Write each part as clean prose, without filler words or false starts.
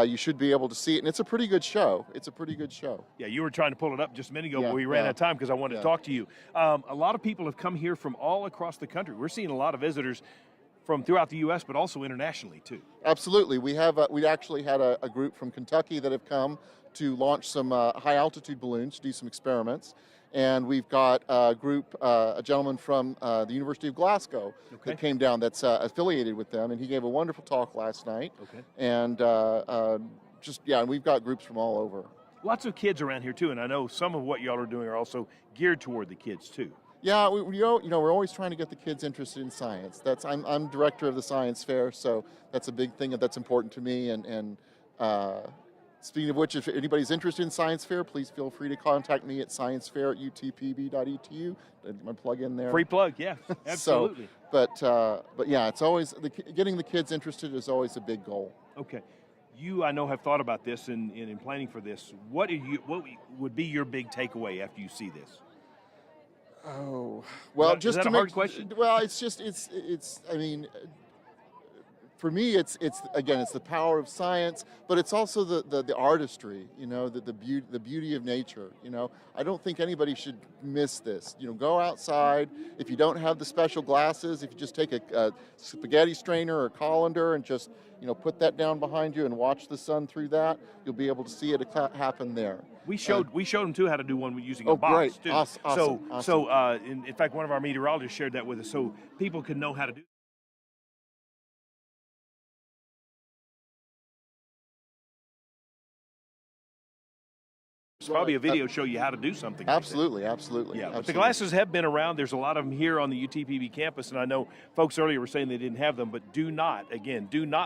you should be able to see it, and it's a pretty good show. It's a pretty good show. Yeah, you were trying to pull it up just a minute ago, Yeah, but we ran yeah. out of time because I wanted to talk to you. A lot of people have come here from all across the country. We're seeing a lot of visitors from throughout the U.S., but also internationally, too. Absolutely. We actually had a group from Kentucky that have come to launch some high-altitude balloons, do some experiments. And we've got a gentleman from the University of Glasgow that came down that's affiliated with them, and he gave a wonderful talk last night. Okay. And and we've got groups from all over. Lots of kids around here, too, and I know some of what y'all are doing are also geared toward the kids, too. Yeah, we're always trying to get the kids interested in science. I'm director of the science fair, so that's a big thing that's important to me. And speaking of which, if anybody's interested in science fair, please feel free to contact me at sciencefair@utpb.edu. My plug in there. Free plug, yeah, absolutely. But yeah, it's always getting the kids interested is always a big goal. Okay. You, I know, have thought about this in planning for this. What would be your big takeaway after you see this? Oh, well, is that a hard question? Well, it's I mean, for me, it's the power of science, but it's also the artistry, the beauty of nature. I don't think anybody should miss this. Go outside. If you don't have the special glasses, if you just take a spaghetti strainer or a colander and just put that down behind you and watch the sun through that, you'll be able to see it happen there. We showed them too how to do one using a box great. too. Awesome. In fact, one of our meteorologists shared that with us, so people can know how to do. It's probably a video show you how to do something. Absolutely. Yeah, absolutely. But the glasses have been around. There's a lot of them here on the UTPB campus, and I know folks earlier were saying they didn't have them, but do not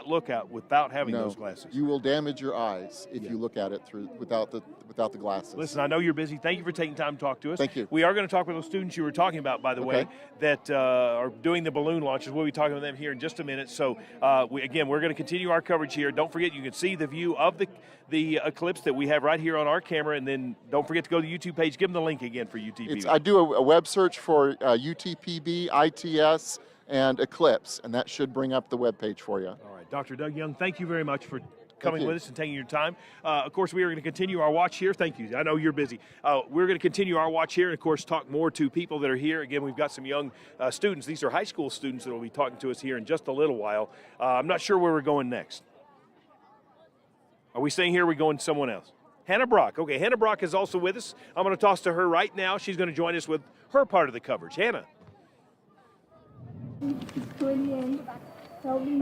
look out without having those glasses. You will damage your eyes if you look at it without the glasses. Listen, I know you're busy. Thank you for taking time to talk to us. Thank you. We are going to talk with those students you were talking about, by the way, that are doing the balloon launches. We'll be talking to them here in just a minute. So, we're going to continue our coverage here. Don't forget, you can see the view of the eclipse that we have right here on our camera, and then don't forget to go to the YouTube page. Give them the link again for UTPB. I do a web search for UTPB, ITS, and Eclipse, and that should bring up the web page for you. All right, Dr. Doug Young, thank you very much for coming with us and taking your time. Of course, we are going to continue our watch here. Thank you. I know you're busy. We're going to continue our watch here and, of course, talk more to people that are here. Again, we've got some young students. These are high school students that will be talking to us here in just a little while. I'm not sure where we're going next. Are we staying here or are we going to someone else? Hannah Brock. Okay, Hannah Brock is also with us. I'm going to toss to her right now. She's going to join us with her part of the coverage. Hannah.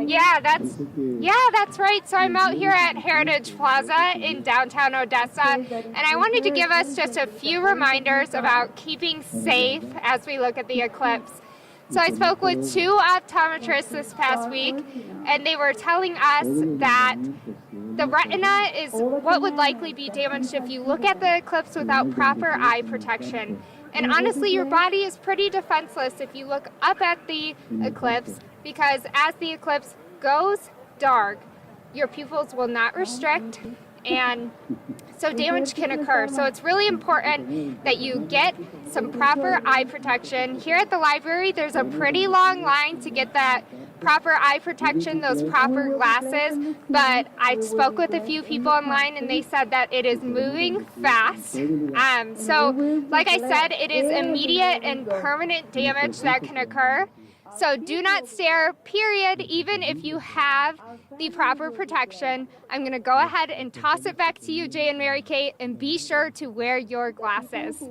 Yeah, that's right. So I'm out here at Heritage Plaza in downtown Odessa, and I wanted to give us just a few reminders about keeping safe as we look at the eclipse. So I spoke with two optometrists this past week, and they were telling us that the retina is what would likely be damaged if you look at the eclipse without proper eye protection. And honestly, your body is pretty defenseless if you look up at the eclipse, because as the eclipse goes dark, your pupils will not restrict, and so damage can occur. So it's really important that you get some proper eye protection. Here at the library, there's a pretty long line to get that proper eye protection, those proper glasses, but I spoke with a few people online and they said that it is moving fast. So like I said, it is immediate and permanent damage that can occur. So do not stare, period, even if you have the proper protection. I'm going to go ahead and toss it back to you, Jay and Mary Kate, and be sure to wear your glasses.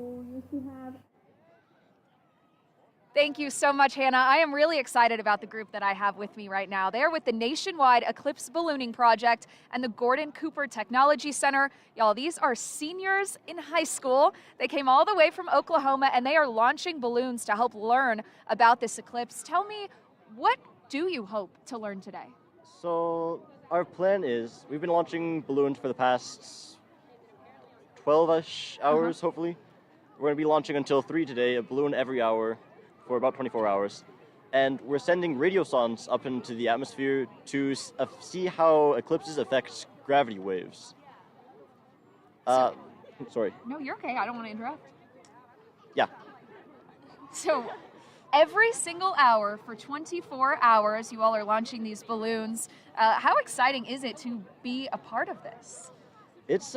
Thank you so much, Hannah. I am really excited about the group that I have with me right now. They're with the Nationwide Eclipse Ballooning Project and the Gordon Cooper Technology Center. Y'all, these are seniors in high school. They came all the way from Oklahoma, and they are launching balloons to help learn about this eclipse. Tell me, what do you hope to learn today? So our plan is, we've been launching balloons for the past 12-ish hours, hopefully. We're going to be launching until 3 today, a balloon every hour, for about 24 hours. And we're sending radiosondes up into the atmosphere to see how eclipses affect gravity waves. Sorry. No, you're okay. I don't want to interrupt. Yeah. So, every single hour for 24 hours. You all are launching these balloons. How exciting is it to be a part of this? It's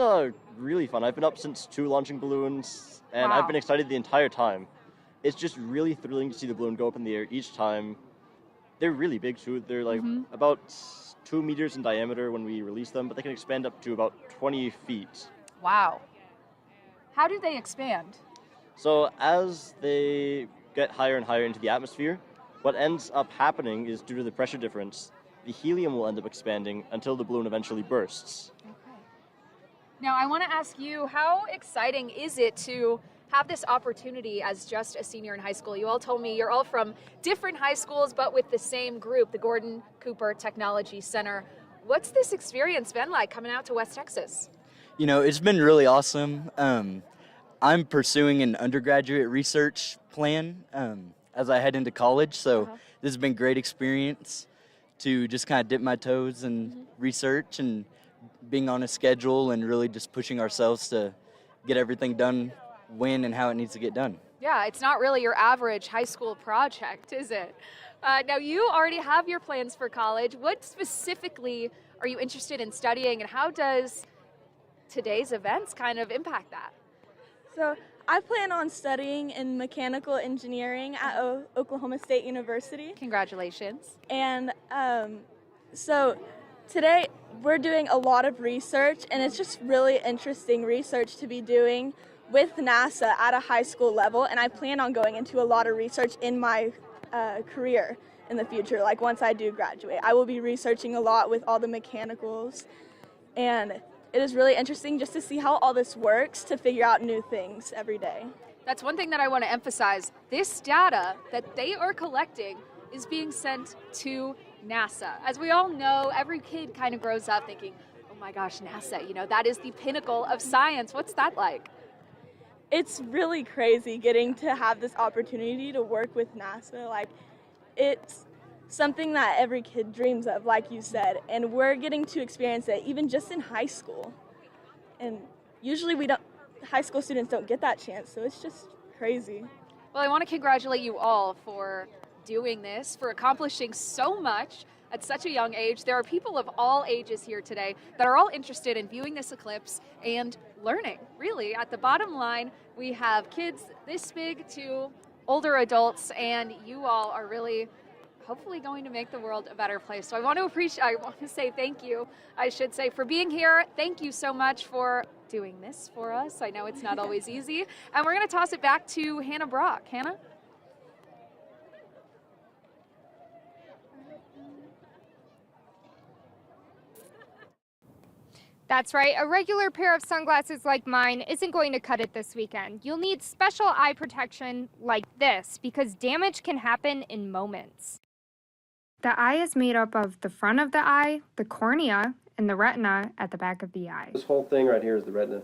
really fun. I've been up since 2 launching balloons, and Wow. I've been excited the entire time. It's just really thrilling to see the balloon go up in the air each time. They're really big too. They're like about 2 meters in diameter when we release them, but they can expand up to about 20 feet. Wow. How do they expand? So as they get higher and higher into the atmosphere, what ends up happening is due to the pressure difference, the helium will end up expanding until the balloon eventually bursts. Now, I want to ask you, how exciting is it to have this opportunity as just a senior in high school? You all told me you're all from different high schools, but with the same group, the Gordon Cooper Technology Center. What's this experience been like coming out to West Texas? You know, it's been really awesome. I'm pursuing an undergraduate research plan as I head into college, so this has been a great experience to just kind of dip my toes in research and being on a schedule and really just pushing ourselves to get everything done when and how it needs to get done. Yeah, it's not really your average high school project, is it? Now, you already have your plans for college. What specifically are you interested in studying, and how does today's events kind of impact that? So I plan on studying in mechanical engineering at Oklahoma State University. Congratulations. And so today we're doing a lot of research, and it's just really interesting research to be doing with NASA at a high school level. And I plan on going into a lot of research in my career in the future. Like once I do graduate, I will be researching a lot with all the mechanicals, and it is really interesting just to see how all this works to figure out new things every day. That's one thing that I want to emphasize. This data that they are collecting is being sent to NASA. As we all know, every kid kind of grows up thinking, oh my gosh, NASA, you know, that is the pinnacle of science. What's that like? It's really crazy getting to have this opportunity to work with NASA. Like, it's something that every kid dreams of, like you said, and we're getting to experience it even just in high school. And usually high school students don't get that chance, so it's just crazy. Well, I want to congratulate you all for doing this, for accomplishing so much at such a young age. There are people of all ages here today that are all interested in viewing this eclipse and learning. Really, at the bottom line, we have kids this big to older adults, and you all are really hopefully going to make the world a better place. So I want to say thank you, I should say, for being here. Thank you so much for doing this for us. I know it's not always easy. And we're going to toss it back to Hannah Brock. Hannah? That's right, a regular pair of sunglasses like mine isn't going to cut it this weekend. You'll need special eye protection like this because damage can happen in moments. The eye is made up of the front of the eye, the cornea, and the retina at the back of the eye. This whole thing right here is the retina.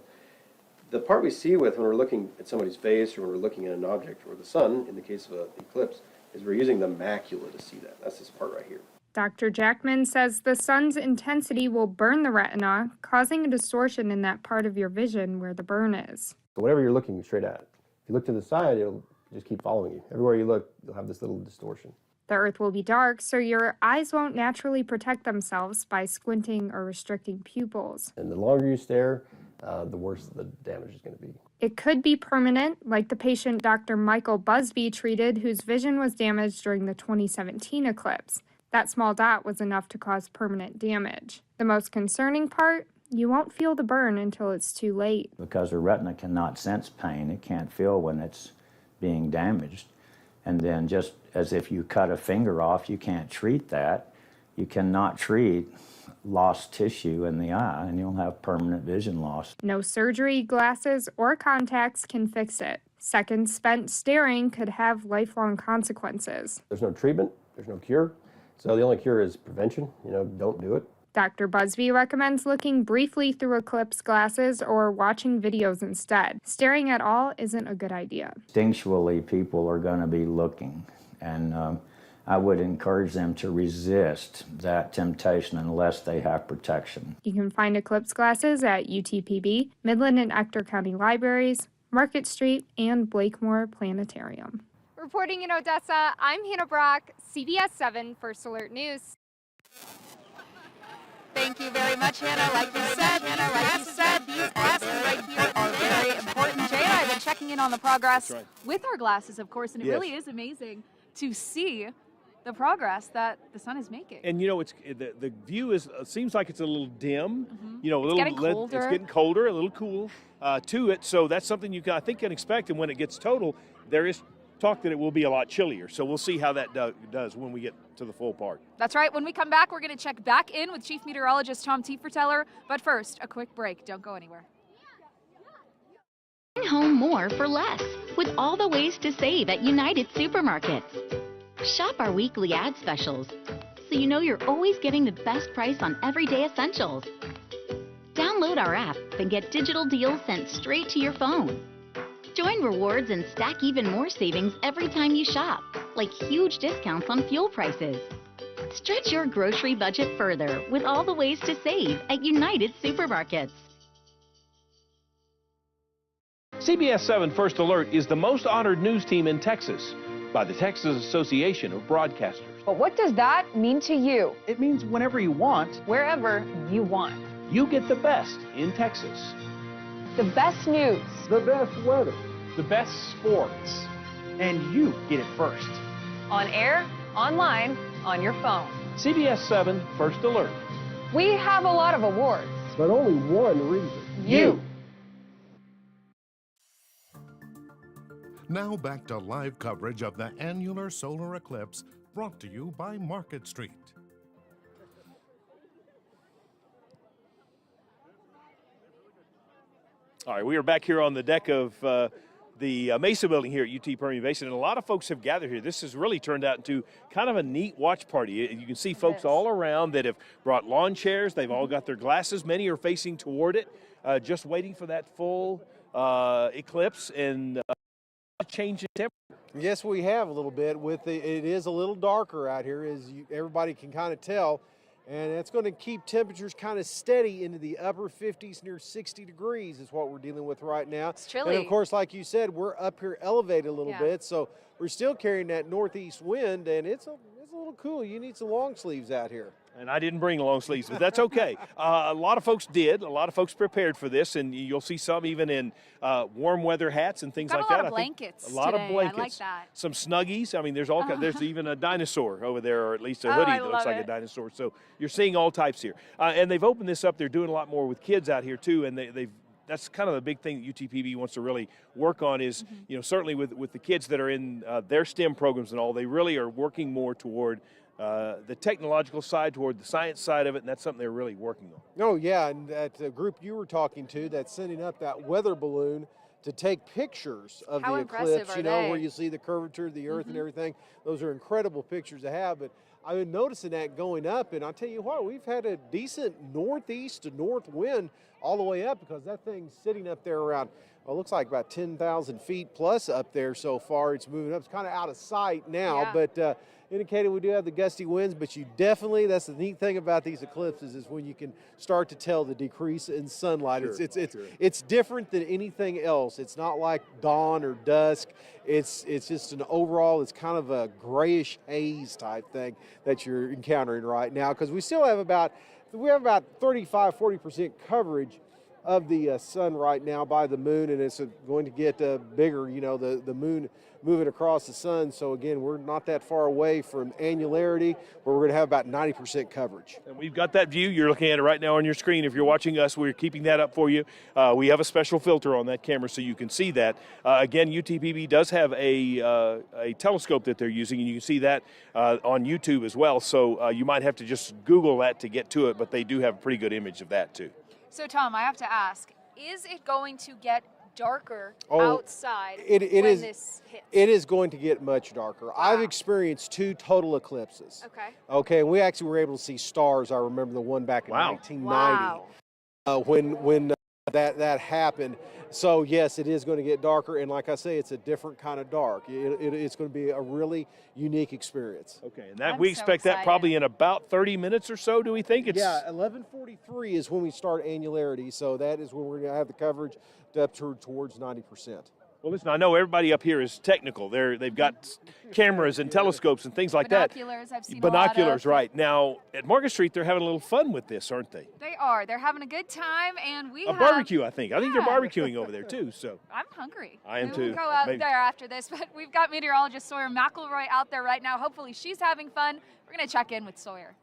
The part we see with when we're looking at somebody's face or when we're looking at an object or the sun, in the case of an eclipse, is we're using the macula to see that. That's this part right here. Dr. Jackman says the sun's intensity will burn the retina, causing a distortion in that part of your vision where the burn is. So whatever you're looking straight at, if you look to the side, it'll just keep following you. Everywhere you look, you'll have this little distortion. The earth will be dark, so your eyes won't naturally protect themselves by squinting or restricting pupils. And the longer you stare, the worse the damage is going to be. It could be permanent, like the patient Dr. Michael Busby treated, whose vision was damaged during the 2017 eclipse. That small dot was enough to cause permanent damage. The most concerning part, you won't feel the burn until it's too late. Because the retina cannot sense pain, it can't feel when it's being damaged. And then just as if you cut a finger off, you can't treat that. You cannot treat lost tissue in the eye, and you'll have permanent vision loss. No surgery, glasses, or contacts can fix it. Seconds spent staring could have lifelong consequences. There's no treatment, there's no cure. So the only cure is prevention. Don't do it. Dr. Busby recommends looking briefly through eclipse glasses or watching videos instead. Staring at all isn't a good idea. Instinctually, people are going to be looking, and I would encourage them to resist that temptation unless they have protection. You can find eclipse glasses at UTPB, Midland and Ector County Libraries, Market Street, and Blakemore Planetarium. Reporting in Odessa, I'm Hannah Brock, CBS 7 First Alert News. Thank you very much, Hannah. Like you said, these glasses right here are very important. Jay and I have been checking in on the progress with our glasses, of course, and it really is amazing to see the progress that the sun is making. And you know, it's the view is seems like it's a little dim. You know, a little getting colder. It's getting colder, a little cool to it. So that's something you can, I think, can expect. And when it gets total, there is talk that it will be a lot chillier. So we'll see how that does when we get to the full part. That's right. When we come back, we're going to check back in with Chief Meteorologist Tom Tieferteller. But first, a quick break. Don't go anywhere. Bring home more for less with all the ways to save at United Supermarkets. Shop our weekly ad specials so you know you're always getting the best price on everyday essentials. Download our app and get digital deals sent straight to your phone. Join rewards and stack even more savings every time you shop, like huge discounts on fuel prices. Stretch your grocery budget further with all the ways to save at United Supermarkets. CBS 7 First Alert is the most honored news team in Texas by the Texas Association of Broadcasters. But what does that mean to you? It means whenever you want, Wherever you want. You get the best in Texas. The best news. the best weather, The best sports. and you get it first. On air, online, on your phone. CBS 7 First Alert. We have a lot of awards. But only one reason. You. Now back to live coverage of the annular solar eclipse, brought to you by Market Street. All right, we are back here on the deck of the Mesa building here at UT Permian Basin, and a lot of folks have gathered here. This has really turned out into kind of a neat watch party. You can see folks all around that have brought lawn chairs. They've all got their glasses. Many are facing toward it, just waiting for that full eclipse and change in temperature. Yes, we have a little bit. It is a little darker out here, as everybody can kind of tell, and it's going to keep temperatures kind of steady into the upper 50s, near 60 degrees is what we're dealing with right now. It's chilly. And of course, like you said, we're up here elevated a little bit, so we're still carrying that northeast wind, and it's a little cool. You need some long sleeves out here. And I didn't bring long sleeves, but that's okay. A lot of folks did. A lot of folks prepared for this, and you'll see some even in warm weather hats and things like that. A lot of blankets. A lot today. of blankets. I like that. Some snuggies. I mean, there's even a dinosaur over there, or at least a hoodie that looks like a dinosaur. So you're seeing all types here. And they've opened this up. They're doing a lot more with kids out here too, and that's kind of the big thing that UTPB wants to really work on is, certainly with the kids that are in their STEM programs and all, they really are working more toward the technological side, toward the science side of it, and that's something they're really working on. Oh, yeah, and that group you were talking to that's sending up that weather balloon to take pictures of the eclipse, where you see the curvature of the earth and everything. Those are incredible pictures to have, but I've been noticing that going up, and I'll tell you what, we've had a decent northeast to north wind all the way up because that thing's sitting up there around, it looks like about 10,000 feet plus up there so far. It's moving up. It's kind of out of sight now, but indicated we do have the gusty winds, but you definitely, that's the neat thing about these eclipses is when you can start to tell the decrease in sunlight. It's different than anything else. It's not like dawn or dusk. It's just an overall, it's kind of a grayish haze type thing that you're encountering right now because we still have about 35-40% coverage of the sun right now by the moon, and it's going to get bigger, the moon moving across the sun. So again, we're not that far away from annularity, where we're going to have about 90% coverage. And we've got that view. You're looking at it right now on your screen. If you're watching us, we're keeping that up for you. We have a special filter on that camera so you can see that. Again, UTPB does have a telescope that they're using, and you can see that on YouTube as well. So you might have to just Google that to get to it, but they do have a pretty good image of that too. So, Tom, I have to ask, is it going to get darker outside when this hits? It is going to get much darker. Wow. I've experienced 2 total eclipses. Okay, and we actually were able to see stars. I remember the one back in 1990 when that happened. So, yes, it is going to get darker, and like I say, it's a different kind of dark. It's going to be a really unique experience. Okay, and we expect that probably in about 30 minutes or so, do we think? Yeah, 11:43 is when we start annularity, so that is when we're going to have the coverage up towards 90%. Well, listen, I know everybody up here is technical. They've got cameras and telescopes and things like Binoculars, I've seen Binoculars, a lot of. right. Now, at Market Street, they're having a little fun with this, aren't they? They are. They're having a good time, and we A have barbecue, I think. I think they're Yeah. barbecuing over there, too. So I'm hungry. I am, Maybe too. We'll go out Maybe. there after this, but we've got meteorologist Sawyer McElroy out there right now. Hopefully she's having fun. We're going to check in with Sawyer.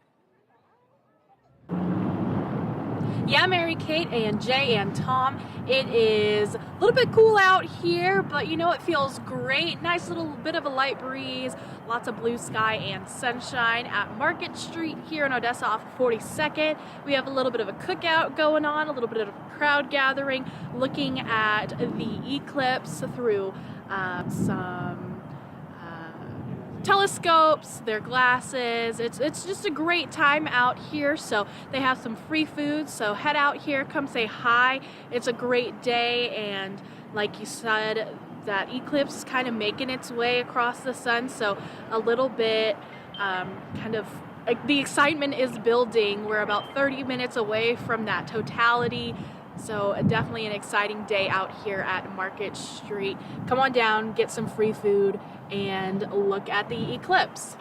Yeah, Mary Kate and Jay and Tom, it is a little bit cool out here, but you know, it feels great. Nice little bit of a light breeze, lots of blue sky and sunshine at Market Street here in Odessa off of 42nd. We have a little bit of a cookout going on, a little bit of a crowd gathering, looking at the eclipse through some telescopes, their glasses. It's just a great time out here. So they have some free food, so head out here, come say hi. It's a great day, and like you said, that eclipse is kind of making its way across the sun, so a little bit kind of the excitement is building. We're about 30 minutes away from that totality. So definitely an exciting day out here at Market Street. Come on down, get some free food, and look at the eclipse.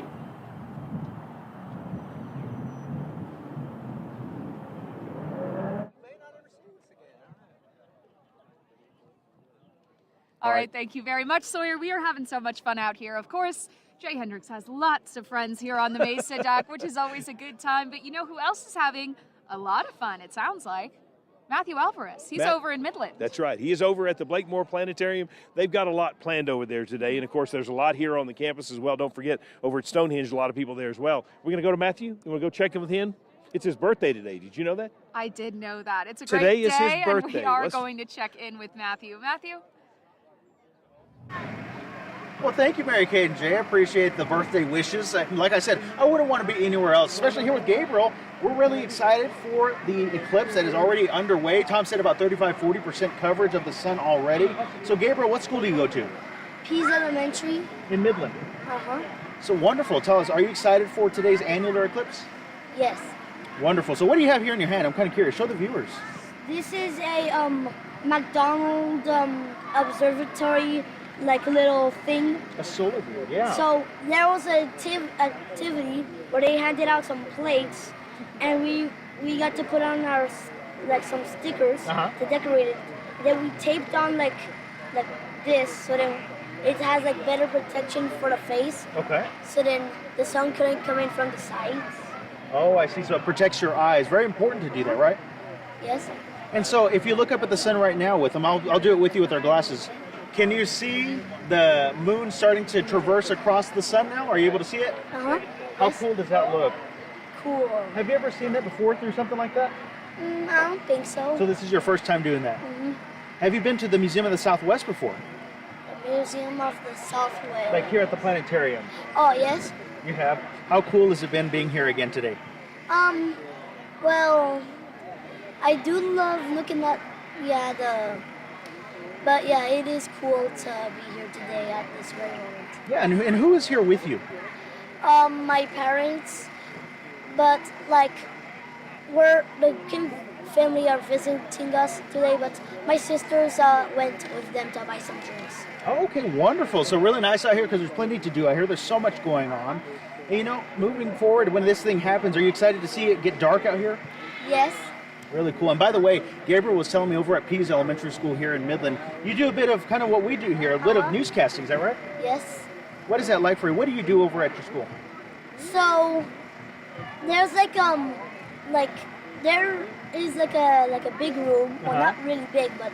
All right, thank you very much, Sawyer. We are having so much fun out here. Of course, Jay Hendricks has lots of friends here on the Mesa deck, which is always a good time. But you know who else is having a lot of fun, it sounds like? Matthew Alvarez. He's over in Midland. That's right. He is over at the Blakemore Planetarium. They've got a lot planned over there today. And, of course, there's a lot here on the campus as well. Don't forget, over at Stonehenge, a lot of people there as well. We're going to go to Matthew. You want to go check in with him? It's his birthday today. Did you know that? I did know that. It's a Today great is his day, and we birthday. are going to check in with Matthew. Matthew? Well, thank you, Mary Kate and Jay. I appreciate the birthday wishes. And like I said, I wouldn't want to be anywhere else, especially here with Gabriel. We're really excited for the eclipse that is already underway. Tom said about 35-40% coverage of the sun already. So, Gabriel, what school do you go to? Pease Elementary. In Midland. Uh-huh. So wonderful. Tell us, are you excited for today's annular eclipse? Yes. Wonderful. So what do you have here in your hand? I'm kind of curious. Show the viewers. This is a McDonald observatory, like little thing. A solar board, yeah. So there was a activity where they handed out some plates, and we got to put on our some stickers to decorate it. Then we taped on like this, so then it has like better protection for the face. Okay. So then the sun couldn't come in from the sides. Oh, I see. So it protects your eyes. Very important to do that, right? Yes. And so if you look up at the sun right now with them, I'll do it with you with our glasses. Can you see the moon starting to traverse across the sun now? Are you able to see it? Uh-huh. How cool does that look? Cool. Have you ever seen that before through something like that? I don't think so. So this is your first time doing that? Mm-hmm. Have you been to the Museum of the Southwest before? The Museum of the Southwest. Like here at the planetarium? Oh, yes. You have? How cool has it been being here again today? Well, I do love looking at, but it is cool to be here today at this very moment. Yeah, and who is here with you? My parents, but like, the Kim family are visiting us today, but my sisters went with them to buy some drinks. Oh, okay, wonderful. So really nice out here because there's plenty to do. I hear there's so much going on. And, you know, moving forward, when this thing happens, are you excited to see it get dark out here? Yes. Really cool. And by the way, Gabriel was telling me over at Pease Elementary School here in Midland, you do a bit of kind of what we do here, a bit of newscasting, is that right? Yes. What is that like for you? What do you do over at your school? So there's there is like a big room, well not really big, but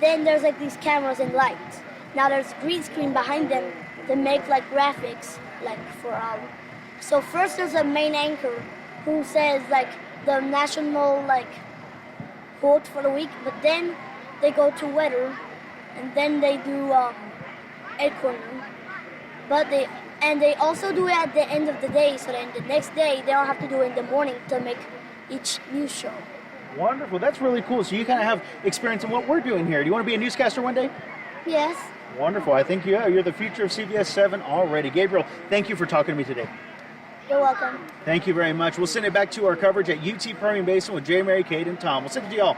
then there's like these cameras and lights. Now there's green screen behind them to make like graphics like for so first there's a main anchor who says like the national like quote for the week, but then they go to weather and then they do Ed Corner. But they also do it at the end of the day, so then the next day they don't have to do it in the morning to make each news show. Wonderful. That's really cool. So you kind of have experience in what we're doing here. Do you want to be a newscaster one day? Yes. Wonderful. I think you're the future of CBS 7 already. Gabriel, thank you for talking to me today. You're welcome. Thank you very much. We'll send it back to our coverage at UT Permian Basin with Jay, Mary Kate, and Tom. We'll send it to y'all.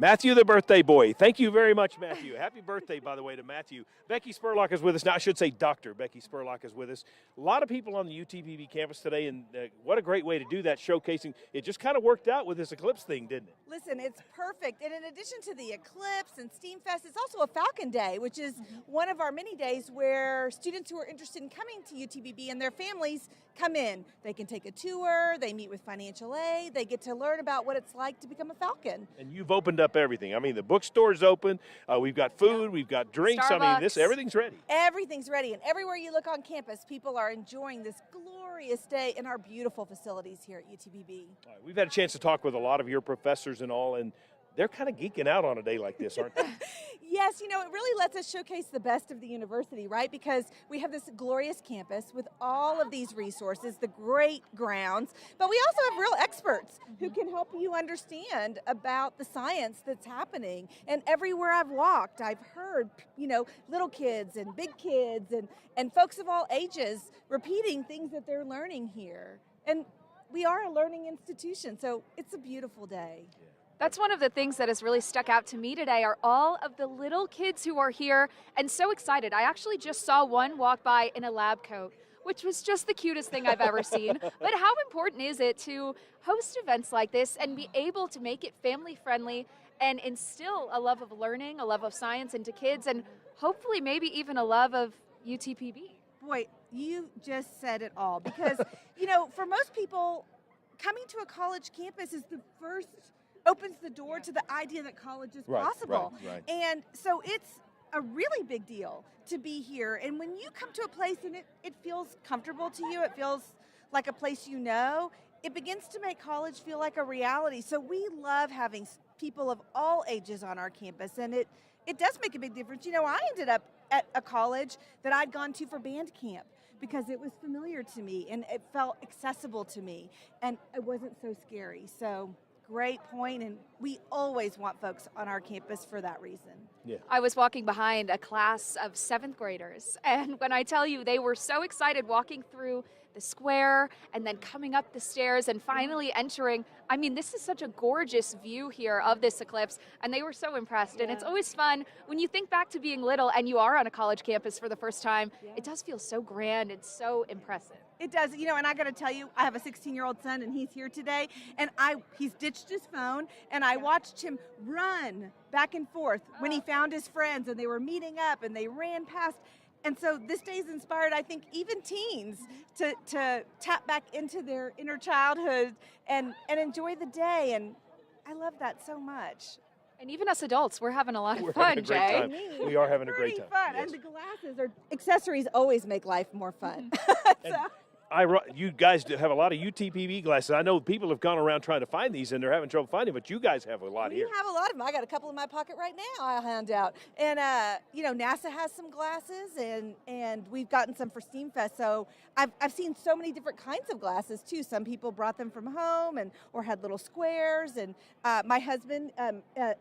Matthew, the birthday boy. Thank you very much, Matthew. Happy birthday, by the way, to Matthew. Becky Spurlock is with us. Now, I should say Dr. Becky Spurlock is with us. A lot of people on the UTPB campus today, and what a great way to do that, showcasing. It just kind of worked out with this Eclipse thing, didn't it? Listen, it's perfect. And in addition to the Eclipse and Steam Fest, it's also a Falcon Day, which is one of our many days where students who are interested in coming to UTPB and their families come in. They can take a tour, they meet with financial aid, they get to learn about what it's like to become a Falcon. And you've opened up everything. I mean, the bookstore's open. We've got food. We've got drinks. Starbucks. I mean, everything's ready. Everything's ready, and everywhere you look on campus, people are enjoying this glorious day in our beautiful facilities here at UTPB. All right, we've had a chance to talk with a lot of your professors and all, and they're kind of geeking out on a day like this, aren't they? Yes, you know, it really lets us showcase the best of the university, right? Because we have this glorious campus with all of these resources, the great grounds, but we also have real experts who can help you understand about the science that's happening. And everywhere I've walked, I've heard, you know, little kids and big kids and folks of all ages repeating things that they're learning here. And we are a learning institution, so it's a beautiful day. That's one of the things that has really stuck out to me today are all of the little kids who are here and so excited. I actually just saw one walk by in a lab coat, which was just the cutest thing I've ever seen. But how important is it to host events like this and be able to make it family friendly and instill a love of learning, a love of science into kids, and hopefully maybe even a love of UTPB? Boy, you just said it all, because, you know, for most people, coming to a college campus is the first opens the door to the idea that college is possible. Right. And so it's a really big deal to be here. And when you come to a place and it feels comfortable to you, it feels like a place you know, it begins to make college feel like a reality. So we love having people of all ages on our campus, and it does make a big difference. You know, I ended up at a college that I'd gone to for band camp because it was familiar to me and it felt accessible to me, and it wasn't so scary. So great point, and we always want folks on our campus for that reason. Yeah. I was walking behind a class of 7th graders, and when I tell you they were so excited walking through the square and then coming up the stairs and finally entering. I mean, this is such a gorgeous view here of this eclipse, and they were so impressed. And it's always fun when you think back to being little and you are on a college campus for the first time. It does feel so grand and so impressive. It does, you know, and I got to tell you, I have a 16-year-old son, and he's here today, and he's ditched his phone, and I watched him run back and forth when he found his friends, and they were meeting up, and they ran past. And so this day's inspired, I think, even teens to tap back into their inner childhood and enjoy the day, and I love that so much. And even us adults, we're having a lot of We're fun, having a great Jay. time. We are having a great time. Fun. Yes. And the glasses or accessories always make life more fun. You guys have a lot of UTPB glasses. I know people have gone around trying to find these, and they're having trouble finding, but you guys have a lot here. We have a lot of them. I got a couple in my pocket right now I'll hand out. And, you know, NASA has some glasses, and we've gotten some for Steam Fest. So I've seen so many different kinds of glasses, too. Some people brought them from home or had little squares. And my husband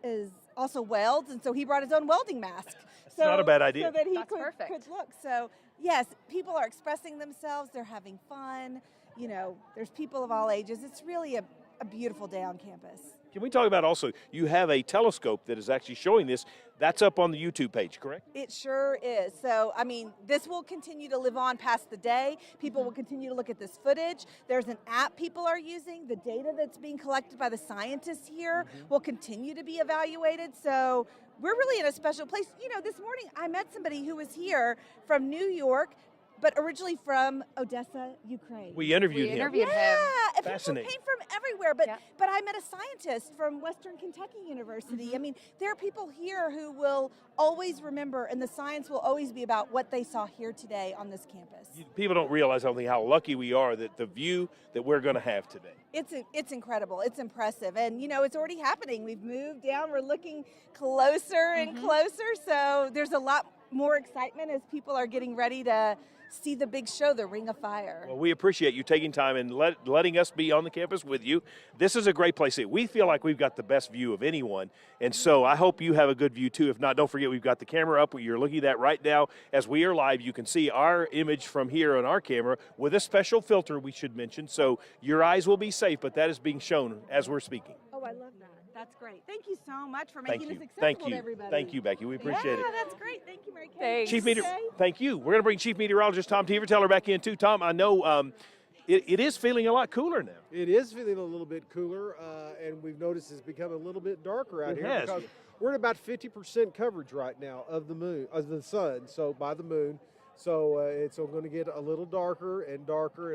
is also welds, and so he brought his own welding mask. So, not a bad idea. So that he could look. So, yes, people are expressing themselves. They're having fun. You know, there's people of all ages. It's really a beautiful day on campus. Can we talk about also, you have a telescope that is actually showing this. That's up on the YouTube page, correct? It sure is. So, I mean, this will continue to live on past the day. People will continue to look at this footage. There's an app people are using. The data that's being collected by the scientists here will continue to be evaluated. So we're really in a special place. You know, this morning I met somebody who was here from New York, but originally from Odessa, Ukraine. We interviewed him. Yeah, and Fascinating. people came from everywhere, but I met a scientist from Western Kentucky University. I mean, there are people here who will always remember, and the science will always be about what they saw here today on this campus. People don't realize, I don't think, how lucky we are that the view that we're going to have today. It's incredible. It's impressive. And, you know, it's already happening. We've moved down. We're looking closer and closer. So there's a lot more excitement as people are getting ready to see the big show, the Ring of Fire. Well, we appreciate you taking time and letting us be on the campus with you. This is a great place. We feel like we've got the best view of anyone, and so I hope you have a good view too. If not, don't forget we've got the camera up. You're looking at that right now as we are live. You can see our image from here on our camera with a special filter we should mention, so your eyes will be safe, but that is being shown as we're speaking. Oh, I love that. That's great. Thank you so much for Thank making you. this accessible Thank to you. everybody. Thank you, Becky. We appreciate it. Yeah, that's great. Thank you, Mary Kay. Thanks. Chief Thank you. We're going to bring Chief Meteorologist Tom Teever back in too. Tom, I know it is feeling a lot cooler now. It is feeling a little bit cooler, and we've noticed it's become a little bit darker out It here has. because we're at about 50% coverage right now of the sun, so by the moon. So it's going to get a little darker, and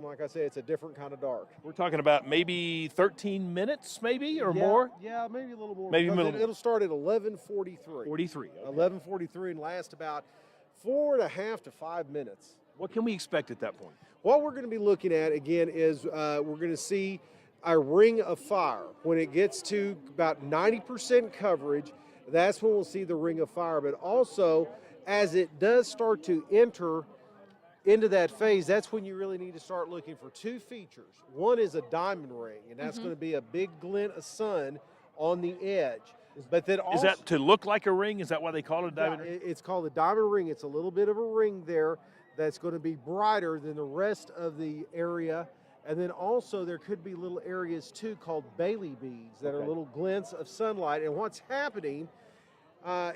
like I say, it's a different kind of dark. We're talking about maybe 13 minutes, or more? Yeah, maybe a little more. Maybe because middle. It'll start at 11:43. 43. Okay. 11:43 and last about 4.5 to 5 minutes. What can we expect at that point? What we're going to be looking at again is we're going to see a ring of fire. When it gets to about 90% coverage, that's when we'll see the ring of fire. But also, as it does start to enter into that phase, that's when you really need to start looking for two features. One is a diamond ring, and that's going to be a big glint of sun on the edge. But then also, is that to look like a ring? Is that why they call it a diamond ring? It's called a diamond ring. It's a little bit of a ring there that's going to be brighter than the rest of the area. And then also there could be little areas too called Bailey beads that are little glints of sunlight. And what's happening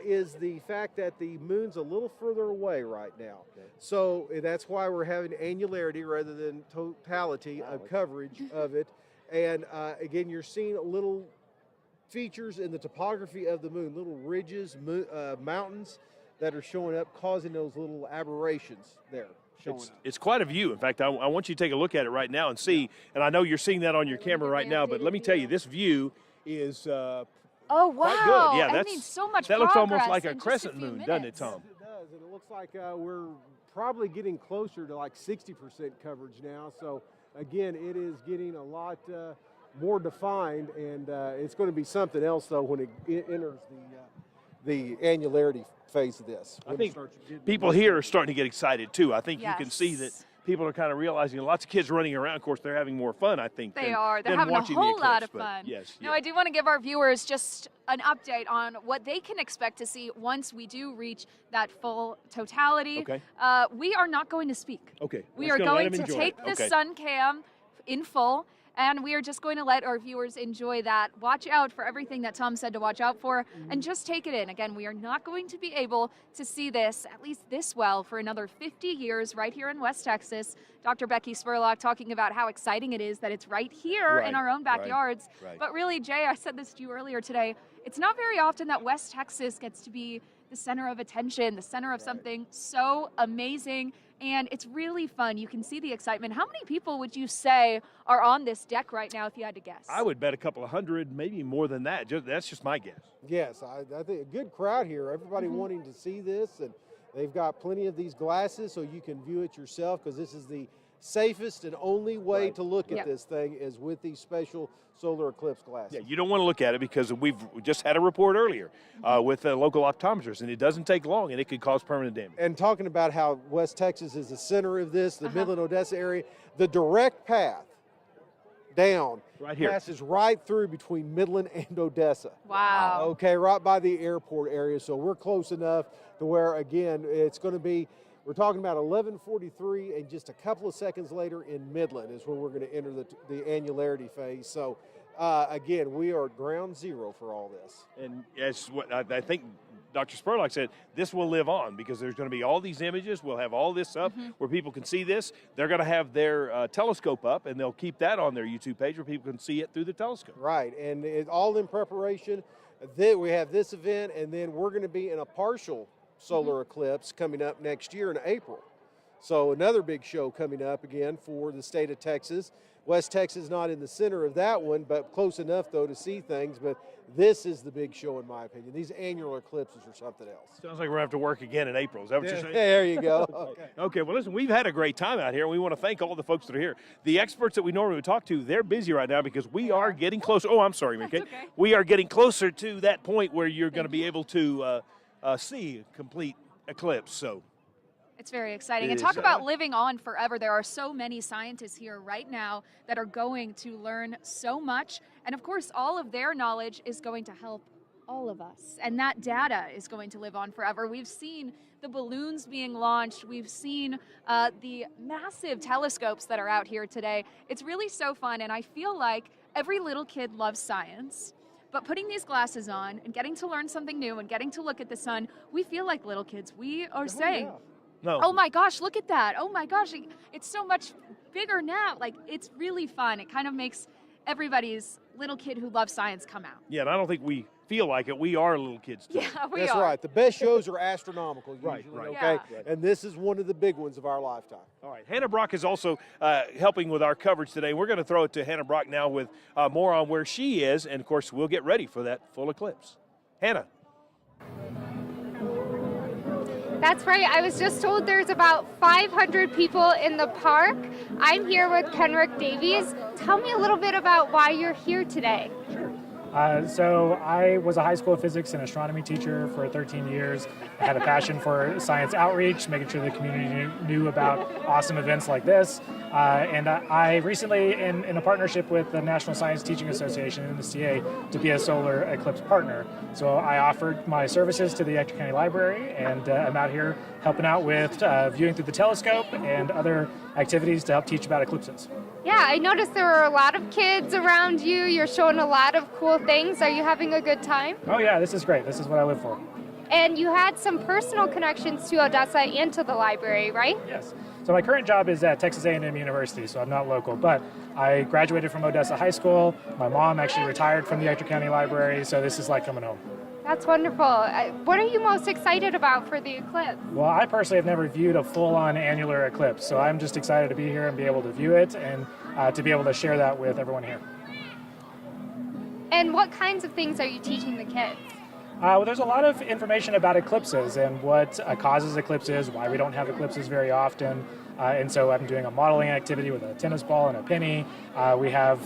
is the fact that the moon's a little further away right now. So that's why we're having annularity rather than totality of coverage of it. And again, you're seeing little features in the topography of the moon, little ridges, mountains that are showing up, causing those little aberrations there. It's quite a view. In fact, I want you to take a look at it right now and see. And I know you're seeing that on your camera right now, but let me tell you, this view is oh, wow. quite good. Yeah, that means so much that looks almost progress like a in just crescent few moon, doesn't it, minutes. Tom? It does, and it looks like we're probably getting closer to like 60% coverage now. So again, it is getting a lot more defined, and it's going to be something else though when it enters the annularity phase of this. I think people here are starting to get excited too. I think you can see that people are kind of realizing lots of kids running around. Of course, they're having more fun, I think. They are. They're having a whole lot of fun. Yes. Now, I do want to give our viewers just an update on what they can expect to see once we do reach that full totality. Okay. We are not going to speak. Okay. We are going to take the sun cam in full, and we are just going to let our viewers enjoy that. Watch out for everything that Tom said to watch out for, and just take it in. Again, we are not going to be able to see this, at least this well, for another 50 years right here in West Texas. Dr. Becky Spurlock talking about how exciting it is that it's right here in our own backyards. Right. But really, Jay, I said this to you earlier today, it's not very often that West Texas gets to be the center of attention, the center of something so amazing. And it's really fun. You can see the excitement. How many people would you say are on this deck right now if you had to guess? I would bet a couple of hundred, maybe more than that. That's just my guess. Yes, I think a good crowd here. Everybody wanting to see this, and they've got plenty of these glasses so you can view it yourself, because this is the safest and only way to look at this thing is with these special solar eclipse glasses. Yeah, you don't want to look at it because we just had a report earlier with local optometrists, and it doesn't take long, and it could cause permanent damage. And talking about how West Texas is the center of this, the Midland, Odessa area, the direct path down right here passes right through between Midland and Odessa. Wow. Okay, right by the airport area. So we're close enough to where, again, it's going to be, we're talking about 11:43, and just a couple of seconds later in Midland is when we're going to enter the annularity phase. So, again, we are at ground zero for all this. And as what I think Dr. Spurlock said, this will live on because there's going to be all these images. We'll have all this up where people can see this. They're going to have their telescope up, and they'll keep that on their YouTube page where people can see it through the telescope. Right, and it's all in preparation. Then we have this event, and then we're going to be in a partial solar eclipse coming up next year in April. So another big show coming up again for the state of Texas. West Texas not in the center of that one, but close enough though to see things. But this is the big show in my opinion. These annual eclipses are something else. Sounds like we're going to have to work again in April. Is that what you're saying? There you go. Okay, well, listen, we've had a great time out here, and we want to thank all the folks that are here. The experts that we normally would talk to, they're busy right now because we are getting closer. Oh, I'm sorry, Mary Kay. Okay. We are getting closer to that point where you're going to be able to see a complete eclipse. So it's very exciting. It And is, talk about living on forever. There are so many scientists here right now that are going to learn so much. And of course, all of their knowledge is going to help all of us. And that data is going to live on forever. We've seen the balloons being launched. We've seen the massive telescopes that are out here today. It's really so fun. And I feel like every little kid loves science. But putting these glasses on and getting to learn something new and getting to look at the sun, we feel like little kids. We are saying, No. oh my gosh, look at that. Oh my gosh, it's so much bigger now. Like, it's really fun. It kind of makes everybody's little kid who loves science come out. Yeah, and I don't think we feel like it. We are little kids too. Yeah, we That's are. right. The best shows are astronomical usually, Right. okay? Yeah. And this is one of the big ones of our lifetime. All right, Hannah Brock is also helping with our coverage today. We're going to throw it to Hannah Brock now with more on where she is, and of course, we'll get ready for that full eclipse. Hannah. That's right. I was just told there's about 500 people in the park. I'm here with Kenrick Davies. Tell me a little bit about why you're here today. So I was a high school physics and astronomy teacher for 13 years. I had a passion for science outreach, making sure the community knew about awesome events like this. And I recently, in a partnership with the National Science Teaching Association, NSTA, to be a solar eclipse partner. So I offered my services to the Ector County Library, and I'm out here helping out with viewing through the telescope and other activities to help teach about eclipses. Yeah, I noticed there were a lot of kids around you. You're showing a lot of cool things. Are you having a good time? Oh yeah, this is great. This is what I live for. And you had some personal connections to Odessa and to the library, right? Yes. So my current job is at Texas A&M University, so I'm not local, but I graduated from Odessa High School. My mom actually retired from the Ector County Library, so this is like coming home. That's wonderful. What are you most excited about for the eclipse? Well, I personally have never viewed a full-on annular eclipse, so I'm just excited to be here and be able to view it and to be able to share that with everyone here. And what kinds of things are you teaching the kids? Well, there's a lot of information about eclipses and what causes eclipses, why we don't have eclipses very often. And so I'm doing a modeling activity with a tennis ball and a penny. We have